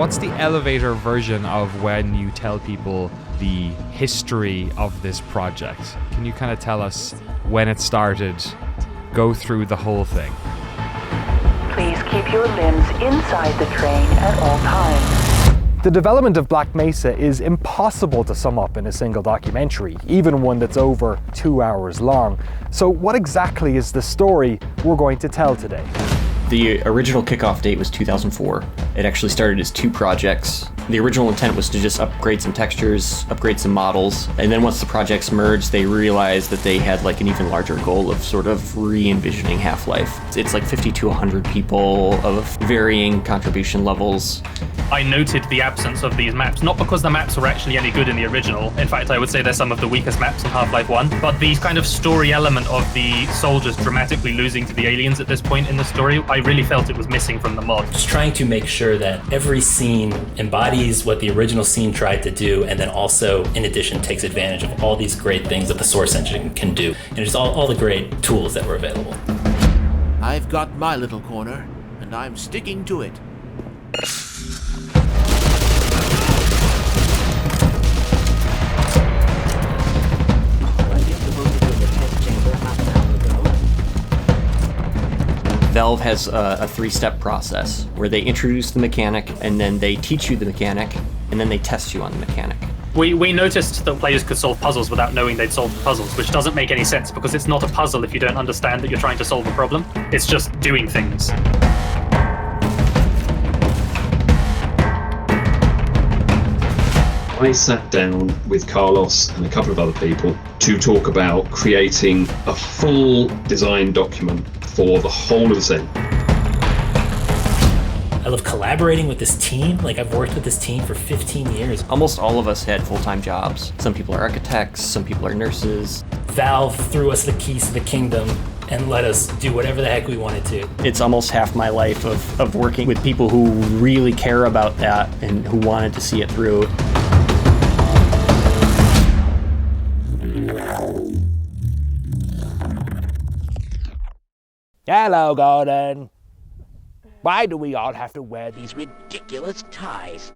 What's the elevator version of when you tell people the history of this project? Can you kind of tell us when it started, go through the whole thing? Please keep your limbs inside the train at all times. The development of Black Mesa is impossible to sum up in a single documentary, even one that's over 2 hours long. So what exactly is the story we're going to tell today? The original kickoff date was 2004. It actually started as 2 projects. The original intent was to just upgrade some textures, upgrade some models, and then once the projects merged, they realized that they had like an even larger goal of sort of re-envisioning Half-Life. It's like 50 to 100 people of varying contribution levels. I noted the absence of these maps, not because the maps were actually any good in the original. In fact, I would say they're some of the weakest maps in Half-Life 1, but the kind of story element of the soldiers dramatically losing to the aliens at this point in the story, I really felt it was missing from the mod. Just trying to make sure that every scene embodies what the original scene tried to do, and then also, in addition, takes advantage of all these great things that the Source engine can do, and just all the great tools that were available. I've got my little corner, and I'm sticking to it. Valve has a 3-step process where they introduce the mechanic, and then they teach you the mechanic, and then they test you on the mechanic. We noticed that players could solve puzzles without knowing they'd solved the puzzles, which doesn't make any sense because it's not a puzzle if you don't understand that you're trying to solve a problem. It's just doing things. I sat down with Carlos and a couple of other people to talk about creating a full design document for the whole of the set. I love collaborating with this team. Like, I've worked with this team for 15 years. Almost all of us had full-time jobs. Some people are architects, some people are nurses. Valve threw us the keys to the kingdom and let us do whatever the heck we wanted to. It's almost half my life of working with people who really care about that and who wanted to see it through. Hello, Gordon. Why do we all have to wear these ridiculous ties?